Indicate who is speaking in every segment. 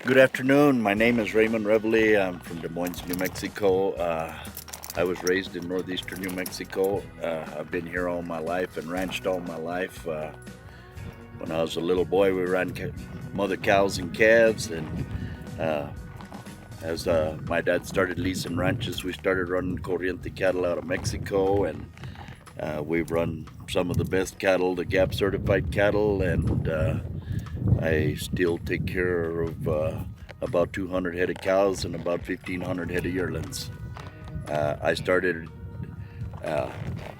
Speaker 1: Good afternoon. My name is Raymond Rivale. I'm from Des Moines, New Mexico. I was raised in northeastern New Mexico. I've been here all my life and ranched all my life. When I was a little boy, we ran mother cows and calves, and uh, as my dad started leasing ranches, we started running Corriente cattle out of Mexico, and we've run some of the best cattle, the GAP certified cattle, and I still take care of about 200 head of cows and about 1,500 head of yearlings. I started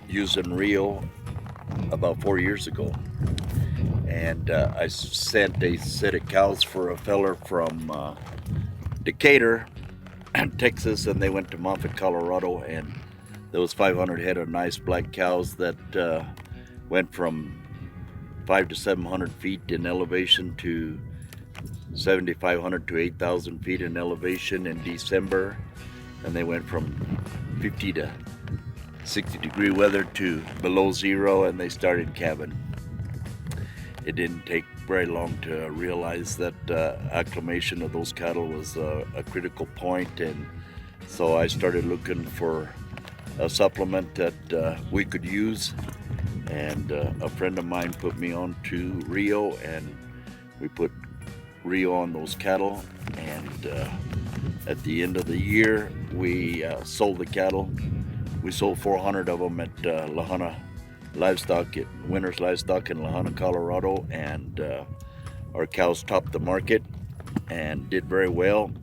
Speaker 1: using Rio about 4 years ago, and I sent a set of cows for a feller from Decatur, Texas, and they went to Moffett, Colorado, and there was 500 head of nice black cows that went from 500 to 700 feet in elevation to 7,500 to 8,000 feet in elevation in December, and they went from 50 to 60-degree weather to below zero, and they started calving. It didn't take very long to realize that acclimation of those cattle was a critical point, and so I started looking for a supplement that we could use, and a friend of mine put me on to Rio, and we put Rio on those cattle, and at the end of the year we sold the cattle. We sold 400 of them at Lahana Livestock, at Winners Livestock in Lahana, Colorado, and our cows topped the market and did very well.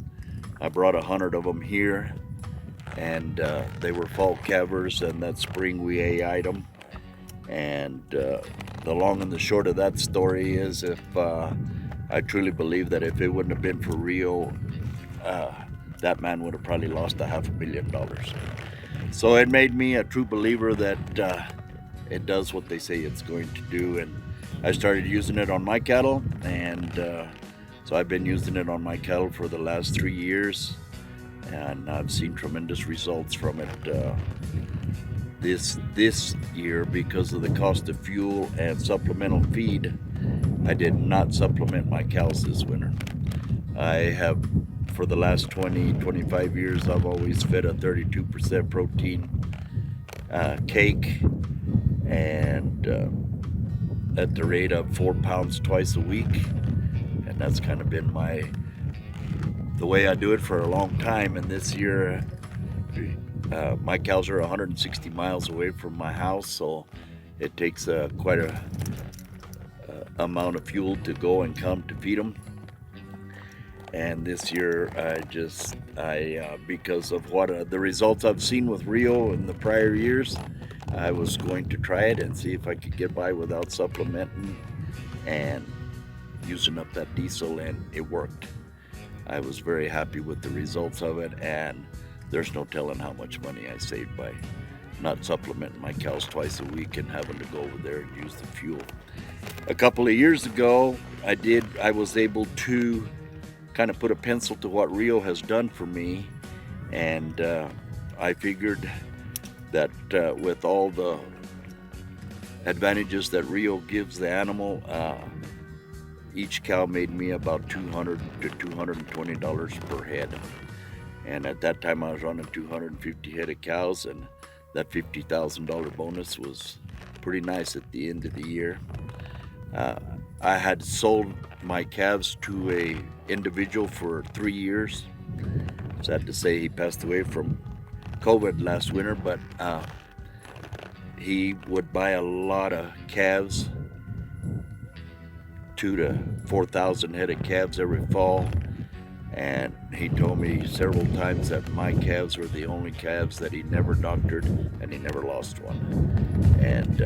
Speaker 1: I brought 100 of them here, and they were fall calvers, and that spring we AI'd them. And the long and the short of that story is, if I truly believe that if it wouldn't have been for Rio, that man would have probably lost $500,000. So it made me a true believer that it does what they say it's going to do, and I started using it on my cattle, and so I've been using it on my cattle for the last 3 years, and I've seen tremendous results from it. This year, because of the cost of fuel and supplemental feed, I did not supplement my cows this winter. I have, for the last 25 years, I've always fed a 32% protein cake, and at the rate of 4 pounds twice a week, and that's kind of been the way I do it for a long time. And this year my cows are 160 miles away from my house, so it takes quite a amount of fuel to go and come to feed them. And this year I because of what the results I've seen with Rio in the prior years, I was going to try it and see if I could get by without supplementing and using up that diesel, and it worked. I was very happy with the results of it, and there's no telling how much money I saved by not supplementing my cows twice a week and having to go over there and use the fuel. A couple of years ago, I was able to kind of put a pencil to what Rio has done for me, and I figured that with all the advantages that Rio gives the animal, each cow made me about $200 to $220 per head. And at that time I was running 250 head of cows, and that $50,000 bonus was pretty nice at the end of the year. I had sold my calves to a individual for 3 years. Sad to say he passed away from COVID last winter, but he would buy a lot of calves, 2,000 to 4,000 head of calves every fall. And he told me several times that my calves were the only calves that he never doctored, and he never lost one. And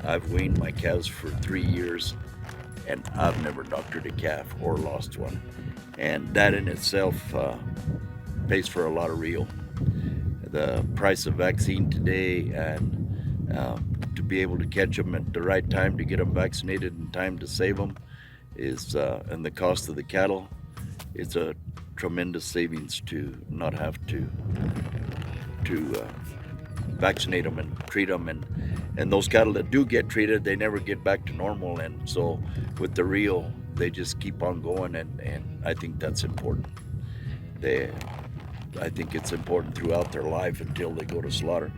Speaker 1: I've weaned my calves for 3 years, and I've never doctored a calf or lost one. And that in itself pays for a lot of Rio. The price of vaccine today, and to be able to catch them at the right time to get them vaccinated in time to save them, is and the cost of the cattle, it's a tremendous savings to not have to vaccinate them and treat them, and those cattle that do get treated, they never get back to normal. And so with the Rio, they just keep on going, and I think that's important. I think it's important throughout their life until they go to slaughter.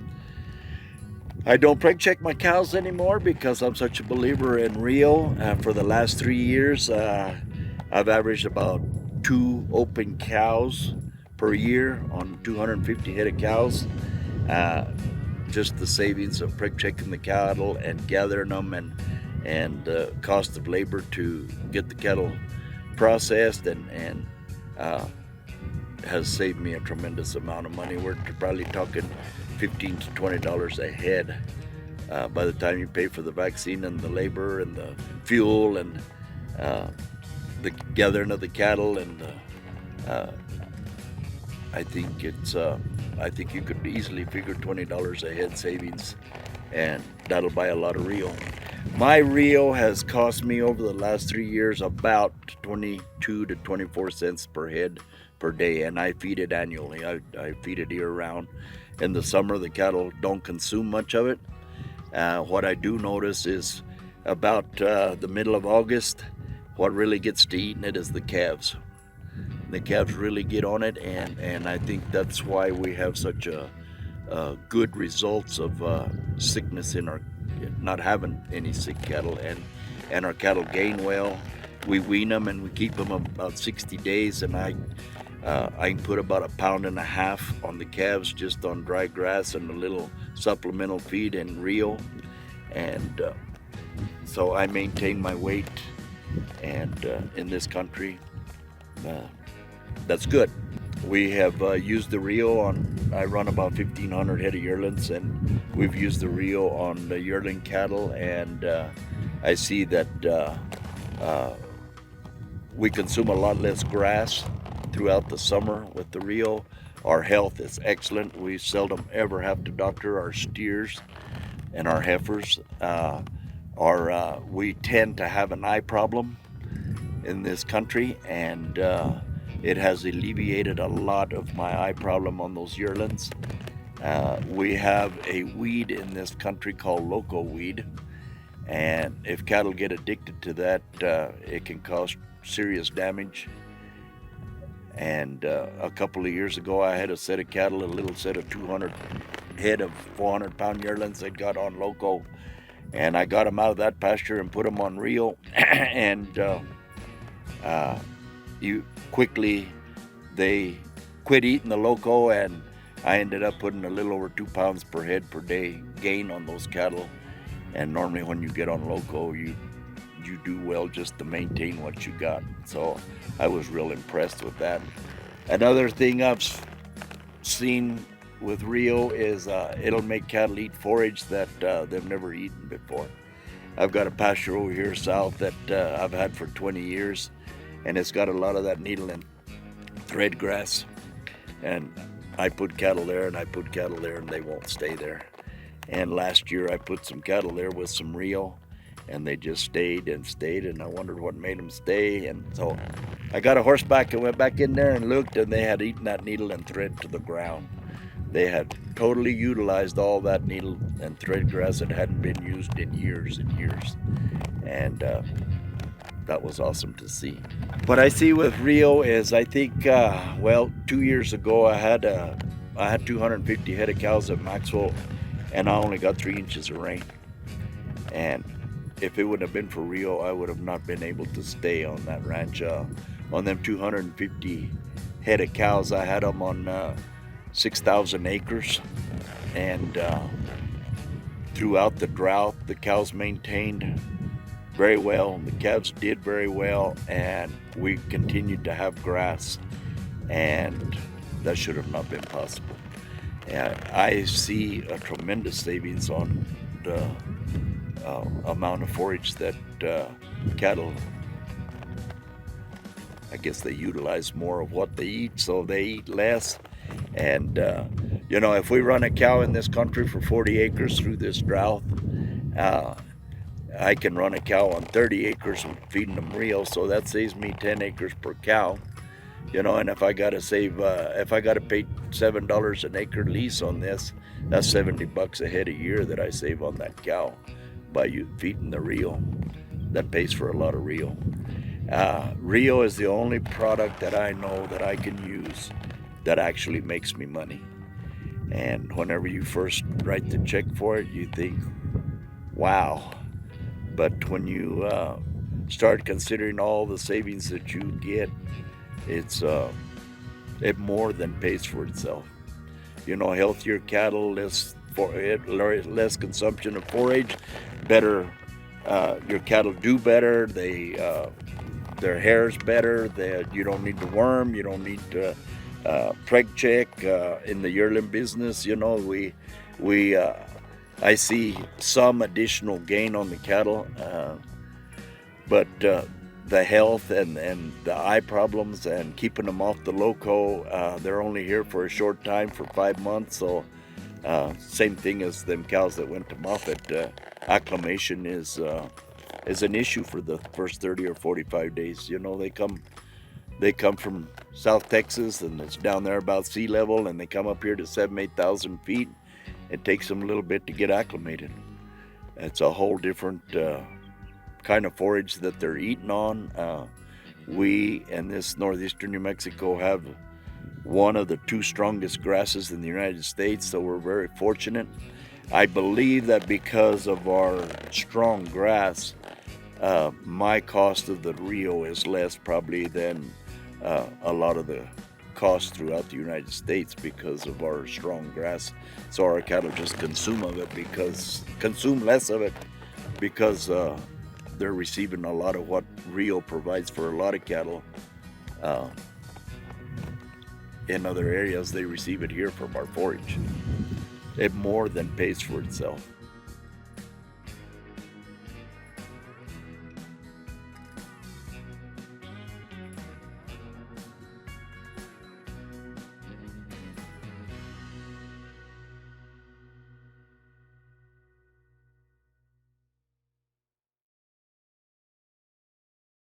Speaker 1: I don't preg check my cows anymore because I'm such a believer in Rio. For the last 3 years, I've averaged about 2 open cows per year on 250 head of cows. Just the savings of preg checking the cattle and gathering them, and the cost of labor to get the cattle processed, and has saved me a tremendous amount of money. We're probably talking $15 to $20 a head by the time you pay for the vaccine and the labor and the fuel and the gathering of the cattle. And I think you could easily figure $20 a head savings, and that'll buy a lot of Rio. My Rio has cost me over the last 3 years about 22 to 24 cents per head per day, and I feed it annually. I feed it year round. In the summer, the cattle don't consume much of it. What I do notice is about the middle of August, what really gets to eating it is the calves. The calves really get on it, and I think that's why we have such a good results of sickness in our, not having any sick cattle, and our cattle gain well. We wean them and we keep them about 60 days, and I can put about 1.5 pounds on the calves just on dry grass and a little supplemental feed and Rio, and so I maintain my weight, and in this country, that's good. We have used the Rio on, I run about 1,500 head of yearlings, and we've used the Rio on the yearling cattle, and I see that we consume a lot less grass throughout the summer with the Rio. Our health is excellent. We seldom ever have to doctor our steers and our heifers. We tend to have an eye problem in this country, and it has alleviated a lot of my eye problem on those yearlings. We have a weed in this country called Locoweed, and if cattle get addicted to that, it can cause serious damage. And a couple of years ago, I had a set of cattle, a little set of 200 head of 400-pound yearlings that got on Loco, and I got them out of that pasture and put them on Rio, and they quit eating the Loco, and I ended up putting a little over 2 pounds per head per day gain on those cattle. And normally when you get on Loco, you do well just to maintain what you got. So I was real impressed with that. Another thing I've seen with Rio is it'll make cattle eat forage that they've never eaten before. I've got a pasture over here south that I've had for 20 years, and it's got a lot of that needle and thread grass, and I put cattle there and I put cattle there, and they won't stay there. And last year I put some cattle there with some Rio, and they just stayed and stayed, and I wondered what made them stay. And so I got a horseback and went back in there and looked, and they had eaten that needle and thread to the ground. They had totally utilized all that needle and thread grass that hadn't been used in years and years, and that was awesome to see. What I see with Rio is, I think 2 years ago I had 250 head of cows at Maxwell, and I only got 3 inches of rain. And if it wouldn't have been for Rio, I would have not been able to stay on that ranch. On them 250 head of cows, I had them on 6,000 acres, and throughout the drought, the cows maintained very well, the calves did very well, and we continued to have grass, and that should have not been possible. And I see a tremendous savings on the amount of forage that cattle, I guess they utilize more of what they eat, so they eat less. And if we run a cow in this country for 40 acres through this drought, I can run a cow on 30 acres feeding them Rio, so that saves me 10 acres per cow. And if I gotta pay $7 an acre lease on this, that's $70 a head a year that I save on that cow by feeding the Rio. That pays for a lot of Rio. Rio is the only product that I know that I can use that actually makes me money. And whenever you first write the check for it, you think, wow. But when you start considering all the savings that you get, it's it more than pays for itself. You know, healthier cattle, less consumption of forage, better. Your cattle do better. Their hair's better. You don't need to worm. You don't need to preg check in the yearling business. You know, we I see some additional gain on the cattle, but the health and the eye problems and keeping them off the loco, they're only here for a short time, for 5 months. So same thing as them cows that went to Moffat. Acclimation is an issue for the first 30 or 45 days. You know, they come from South Texas, and it's down there about sea level, and they come up here to 7,000-8,000 feet. It takes them a little bit to get acclimated. It's a whole different kind of forage that they're eating on. We in this northeastern New Mexico have one of the 2 strongest grasses in the United States, so we're very fortunate. I believe that because of our strong grass, my cost of the Rio is less probably than a lot of the costs throughout the United States because of our strong grass. So our cattle just consume less of it because they're receiving a lot of what Rio provides for a lot of cattle. In other areas, they receive it here from our forage. It more than pays for itself.